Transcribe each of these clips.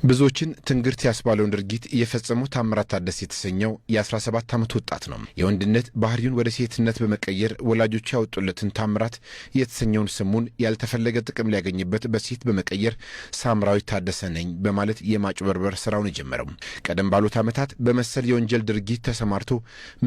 ብዙዎችን ትንግርት ያስባለውን ድርጊት እየፈጸሙ ታምራት ታደሰ የተሰኘው የ17 ዓመት ወጣት ነው። የወንድነት ባህሪውን ወደ ሴትነት በመቀየር ወላጆቹ ያወጡለትን ታምራት የተሰኘውን ስሙን ያልተፈለገ ጥቅም ሊያገኝበት በሴት በመቀየር ሳምራዊ ታደሰ ነኝ በማለት የማጭበርበር ስራውን የጀመረው። ቀደም ባሉት ዓመታት በመሰል የወንጀል ድርጊት ተሰማርቶ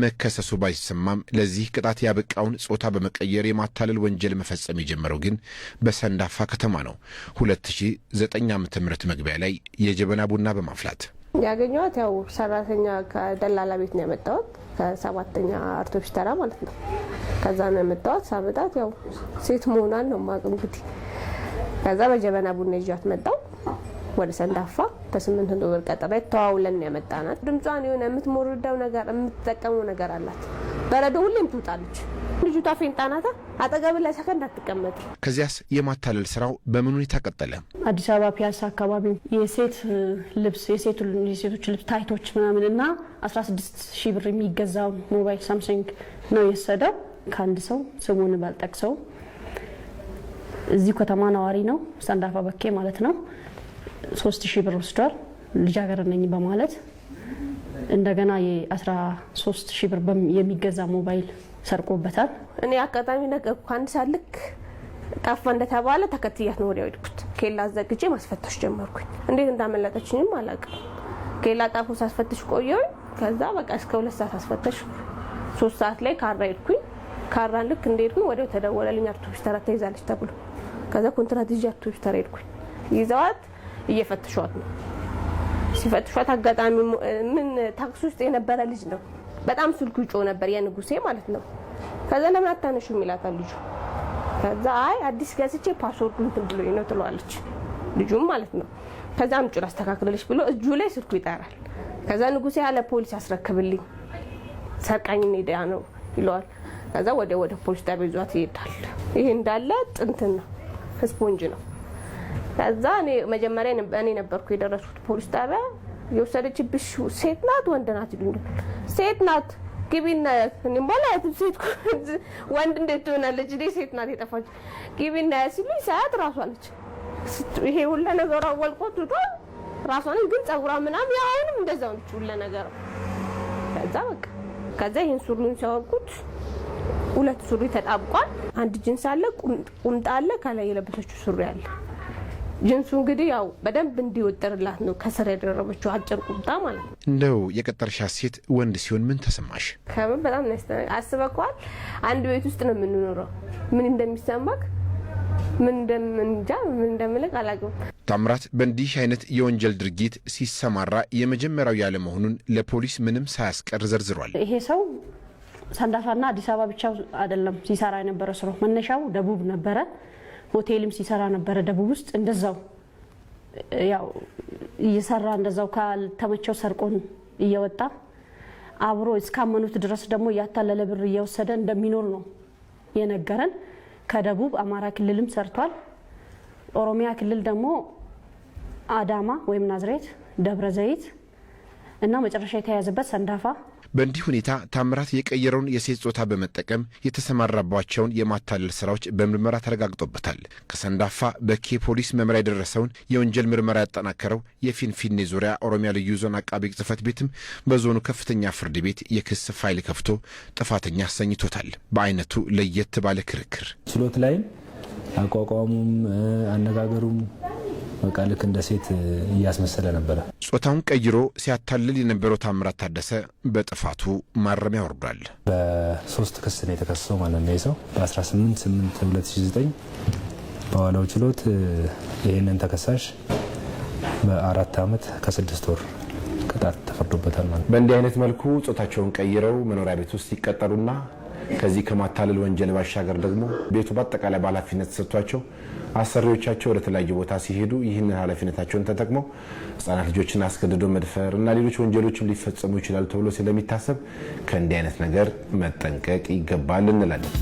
መከሰሱ ባይሰማም ለዚህ ቅጣት ያበቃውን ጾታ በመቀየር የማታለል ወንጀል መፈጸም የጀመረው ግን በሰንዳፋ ከተማ ነው። 2009 ዓ.ም መግቢያ ላይ የጀበና ቡና በማፍላት ያገኘዋት ያው ሰራተኛ ከደላላ ቤት ነው ያመጣሁት ከ7ኛ አውቶቡስ ተራ ማለት ነው። ከዛ ነው ያመጣሁት። ሳመጣት ያው ሴት መሆኗን ነው ማቅ እንግዲህ ከዛ በጀበና ቡና ይዣት መጣው ወደ ሰንዳፋ በ800 ብር ቀጠረ ተዋውለን ያመጣናት። ድምጿን የሆነ የምትሞርዳው ነገር የምትጠቀመው ነገር አላት። በረዶ ሁሌም ትውጣለች። ልጅቷ ፌንጣናታ አጠገብ ላይ ሰከንድ አትቀመጥ። ከዚያስ የማታለል ስራው በምን ሁኔታ ቀጠለ? አዲስ አበባ ፒያሳ አካባቢ የሴት ልብስ የሴቶች ልብስ ታይቶች ምናምንና 16000 ብር የሚገዛው ሞባይል ሳምሰንግ ነው የወሰደው ከአንድ ሰው ስሙን ባልጠቅሰው እዚህ ከተማ ነዋሪ ነው ሰንዳፋ በኬ ማለት ነው። 3000 ብር ወስዷል ልጃገረድ ነኝ በማለት እንደገና የ13000 ብር የሚገዛ ሞባይል ሰርቆበታል። እኔ አጋጣሚ ነገር አንድ ሳልክ ጠፋ እንደተባለ ተከትያት ነው ወዲያው ሄድኩት። ኬላ አዘግቼ ማስፈተሽ ጀመርኩኝ። እንዴት እንዳመለጠችኝም አላውቅም። ኬላ ጣፎ ሳስፈትሽ ቆየሁኝ። ከዛ በቃ እስከ 2 ሰዓት አስፈተሽ 3 ሰዓት ላይ ካራ ሄድኩኝ። ካራን ልክ እንደሄድኩኝ ወዲያው ተደወለልኝ አውቶቡስ ተራ ተይዛለች ተብሎ። ከዛ ኮንትራት ይዤ አውቶቡስ ተራ ሄድኩኝ። ይዘዋት እየፈተሿት ነው። ሲፈትሿት አጋጣሚ ምን ታክሲ ውስጥ የነበረ ልጅ ነው በጣም ስልኩ ይጮህ ነበር የንጉሴ ማለት ነው። ከዛ ለምን አታነሺው ይላታል ልጁ። ከዛ አይ አዲስ ገዝቼ ፓስወርዱን እንትን ብሎኝ ነው ትለዋለች ልጁም ማለት ነው። ከዛ አምጪ ላስተካክልልሽ ብሎ እጁ ላይ ስልኩ ይጠራል። ከዛ ንጉሴ ያለ ፖሊስ አስረክብልኝ ሰርቃኝ ሄዳ ነው ይለዋል። ከዛ ወደ ፖሊስ ጣቢያ ይዟት ይሄዳል። ይሄ እንዳለ ጥንትን ነው ስፖንጅ ነው። ከዛ እኔ መጀመሪያ እኔ ነበርኩ የደረስኩት ፖሊስ ጣቢያ። የወሰደችብሽ ሴት ናት ወንድ ናት ይሉኝ። ሴት ናት ግቢና እኔ ማለት ሴት ወንድ እንዴት ትሆናለች? እኔ ሴት ናት የጠፋች ግቢና ሲሉኝ ሰዓት ራሷ ነች። ይሄ ሁሉ ነገር አወልቆት ራሷ ነች። ግን ጸጉሯ ምናምን ያውንም እንደዛው ነች ሁሉ ነገር። ከዛ በቃ ከዛ ይሄን ሱሪውን ሲያወልቁት 2 ሱሪ ተጣብቋል። አንድ ጂንስ አለ ቁምጣ አለ ከላይ የለበሰችው ሱሪ አለ። ጂንሱ እንግዲህ ያው በደንብ እንዲወጥርላት ነው ከስር ያደረበችው አጭር ቁምጣ ማለት ነው። እንደው የቀጠርሻት ሴት ወንድ ሲሆን ምን ተሰማሽ? ከምን በጣም ነው አስበኳል። አንድ ቤት ውስጥ ነው የምንኖረው። ምን እንደሚሰማክ ምን እንደምልክ አላውቅም። ታምራት በእንዲህ አይነት የወንጀል ድርጊት ሲሰማራ የመጀመሪያው ያለ መሆኑን ለፖሊስ ምንም ሳያስቀር ዘርዝሯል። ይሄ ሰው ሰንዳፋና አዲስ አበባ ብቻ አይደለም ሲሰራ የነበረው ስራው መነሻው ደቡብ ነበረ። ሆቴልም ሲሰራ ነበረ ደቡብ ውስጥ እንደዛው ያው እየሰራ እንደዛው ካልተመቸው ሰርቆን እየወጣ አብሮ እስካመኑት ድረስ ደግሞ ያታለለ ብር እየወሰደ እንደሚኖር ነው የነገረን። ከደቡብ አማራ ክልልም ሰርቷል። ኦሮሚያ ክልል ደግሞ አዳማ ወይም ናዝሬት፣ ደብረ ዘይት እና መጨረሻ የተያዘበት ሰንዳፋ። በእንዲህ ሁኔታ ታምራት የቀየረውን የሴት ጾታ በመጠቀም የተሰማራባቸውን የማታለል ስራዎች በምርመራ ተረጋግጦበታል። ከሰንዳፋ በኬ ፖሊስ መምሪያ የደረሰውን የወንጀል ምርመራ ያጠናከረው የፊንፊኔ ዙሪያ ኦሮሚያ ልዩ ዞን አቃቤ ሕግ ጽሕፈት ቤትም በዞኑ ከፍተኛ ፍርድ ቤት የክስ ፋይል ከፍቶ ጥፋተኛ አሰኝቶታል። በአይነቱ ለየት ባለ ክርክር ችሎት ላይም አቋቋሙም አነጋገሩም በቃ ልክ እንደ ሴት እያስመሰለ ነበር። ጾታውን ቀይሮ ሲያታልል የነበረው ታምራት ታደሰ በጥፋቱ ማረሚያ ወርዷል። በ3 ክስ ነው የተከሰሰው ማለት ነው። ሰው በ18/8/2009 በዋለው ችሎት ይህንን ተከሳሽ በ4 ዓመት ከ6 ወር ቅጣት ተፈርዶበታል ማለት ነው። በእንዲህ አይነት መልኩ ጾታቸውን ቀይረው መኖሪያ ቤት ውስጥ ሲቀጠሩና ከዚህ ከማታለል ወንጀል ባሻገር ደግሞ ቤቱ በአጠቃላይ በኃላፊነት ተሰጥቷቸው አሰሪዎቻቸው ወደ ተለያየ ቦታ ሲሄዱ ይህንን ኃላፊነታቸውን ተጠቅመው ህጻናት ልጆችን አስገድዶ መድፈር እና ሌሎች ወንጀሎችም ሊፈጸሙ ይችላሉ ተብሎ ስለሚታሰብ ከእንዲህ አይነት ነገር መጠንቀቅ ይገባል እንላለን።